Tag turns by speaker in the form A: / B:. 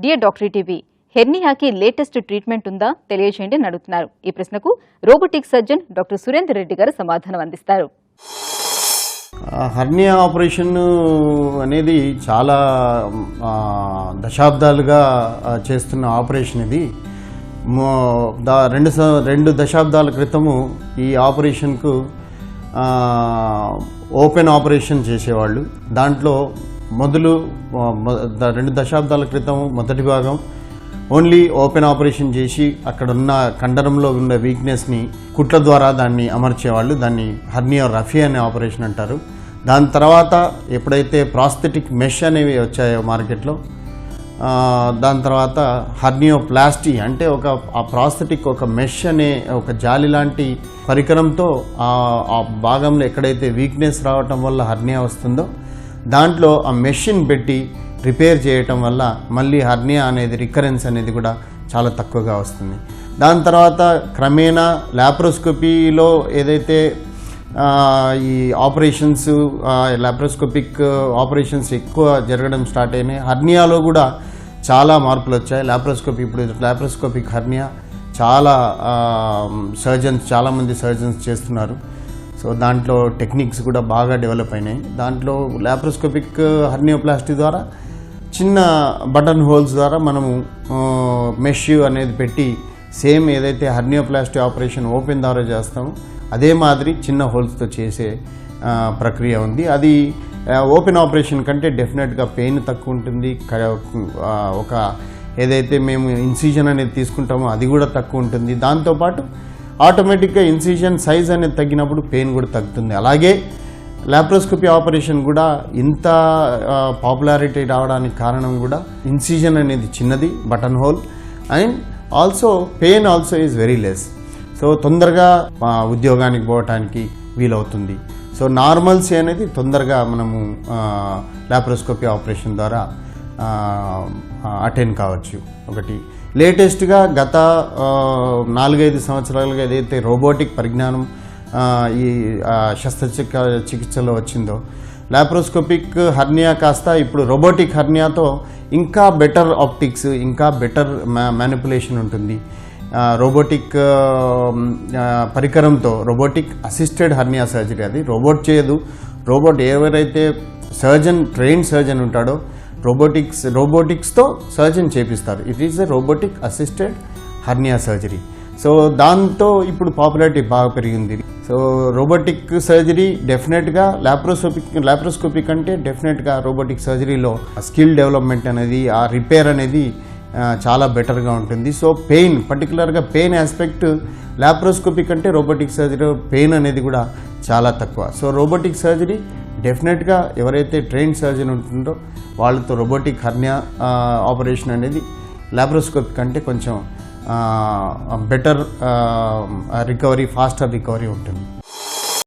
A: Dear doctor TV, హెర్నియాకి latest treatment ఉందా తెలియజేయండి అని అడుగుతున్నారు. ఈ ప్రశ్నకు robotic surgeon doctor Surender Reddy గారు సమాధానం అందిస్తారు.
B: హెర్నియా ఆపరేషన్ అనేది చాలా దశాబ్దాలుగా చేస్తున్న ఆపరేషన్. ఇది 2 దశాబ్దాల క్రితము ఈ ఆపరేషన్కు ఓపెన్ ఆపరేషన్ చేసేవాళ్ళు. దాంట్లో 2 దశాబ్దాల క్రితం మొదటి భాగం ఓన్లీ ఓపెన్ ఆపరేషన్ చేసి అక్కడ ఉన్న కండరంలో ఉన్న వీక్నెస్ని కుట్ల ద్వారా దాన్ని అమర్చేవాళ్ళు. దాన్ని హెర్నియోరఫీ అనే ఆపరేషన్ అంటారు. దాని తర్వాత ఎప్పుడైతే ప్రాస్థెటిక్ మెష్ అనేవి వచ్చాయో మార్కెట్లో, దాని తర్వాత హెర్నియోప్లాస్టీ అంటే ఆ ప్రాస్థెటిక్ ఒక మెష్ అనే ఒక జాలి లాంటి పరికరంతో ఆ భాగంలో ఎక్కడైతే వీక్నెస్ రావటం వల్ల హెర్నియా వస్తుందో దాంట్లో ఆ మెషిన్ పెట్టి రిపేర్ చేయటం వల్ల మళ్ళీ హెర్నియా అనేది రికరెన్స్ అనేది కూడా చాలా తక్కువగా వస్తుంది. దాని తర్వాత క్రమేణా లాప్రోస్కోపీలో ఏదైతే ఈ లాప్రోస్కోపిక్ ఆపరేషన్స్ ఎక్కువ జరగడం స్టార్ట్ అయినాయి. హెర్నియాలో కూడా చాలా మార్పులు వచ్చాయి. ఇప్పుడు లాప్రోస్కోపిక్ హెర్నియా చాలామంది సర్జన్స్ చేస్తున్నారు. సో దాంట్లో టెక్నిక్స్ కూడా బాగా డెవలప్ అయినాయి. దాంట్లో లాప్రోస్కోపిక్ హెర్నియోప్లాస్టీ ద్వారా చిన్న బటన్ హోల్స్ ద్వారా మనము మెష్ అనేది పెట్టి సేమ్ ఏదైతే హెర్నియోప్లాస్టీ ఆపరేషన్ ఓపెన్ ద్వారా చేస్తామో అదే మాదిరి చిన్న హోల్స్తో చేసే ప్రక్రియ ఉంది. అది ఓపెన్ ఆపరేషన్ కంటే డెఫినెట్గా పెయిన్ తక్కువ ఉంటుంది. ఏదైతే మేము ఇన్సిజన్ అనేది తీసుకుంటామో అది కూడా తక్కువ ఉంటుంది. దాంతోపాటు ఆటోమేటిక్గా ఇన్సిజన్ సైజ్ అనేది తగ్గినప్పుడు పెయిన్ కూడా తగ్గుతుంది. అలాగే లాప్రోస్కోపీ ఆపరేషన్ కూడా ఇంత పాపులారిటీ రావడానికి కారణం కూడా ఇన్సిజన్ అనేది చిన్నది, button whole, and also pain also is very less. So తొందరగా ఉద్యోగానికి పోవటానికి వీలవుతుంది. సో నార్మల్సీ అనేది తొందరగా మనము లాప్రోస్కోపీ ఆపరేషన్ ద్వారా అటెండ్ కావచ్చు. ఒకటి లేటెస్ట్గా గత 4-5 సంవత్సరాలుగా ఏదైతే రోబోటిక్ పరిజ్ఞానం ఈ శస్త్రచికిత్సలో వచ్చిందో, లాప్రోస్కోపిక్ హెర్నియా కాస్త ఇప్పుడు రోబోటిక్ హెర్నియాతో ఇంకా బెటర్ ఆప్టిక్స్, ఇంకా బెటర్ మ్యానిపులేషన్ ఉంటుంది. రోబోటిక్ పరికరంతో రోబోటిక్ అసిస్టెడ్ హెర్నియా సర్జరీ. అది రోబోట్ చేయదు. ఎవరైతే ట్రైన్డ్ సర్జన్ ఉంటాడో రోబోటిక్స్తో సర్జన్ చేపిస్తారు. It is a robotic assisted hernia surgery. So దాంతో ఇప్పుడు పాపులారిటీ బాగా పెరిగింది. సో రోబోటిక్ సర్జరీ డెఫినెట్గా లాప్రోస్కోపిక్ అంటే డెఫినెట్గా రోబోటిక్ సర్జరీలో స్కిల్ డెవలప్మెంట్ అనేది, ఆ రిపేర్ అనేది చాలా బెటర్గా ఉంటుంది. సో పర్టికులర్గా పెయిన్ ఆస్పెక్ట్ లాప్రోస్కోపిక్ అంటే రోబోటిక్ సర్జరీలో పెయిన్ అనేది కూడా చాలా తక్కువ. సో రోబోటిక్ సర్జరీ డెఫినెట్గా ఎవరైతే ట్రైన్డ్ సర్జన్ ఉంటుందో వాళ్ళతో రోబోటిక్ హెర్నియా ఆపరేషన్ అనేది లాప్రోస్కోపిక్ అంటే కొంచెం బెటర్ రికవరీ, ఫాస్టర్ రికవరీ ఉంటుంది.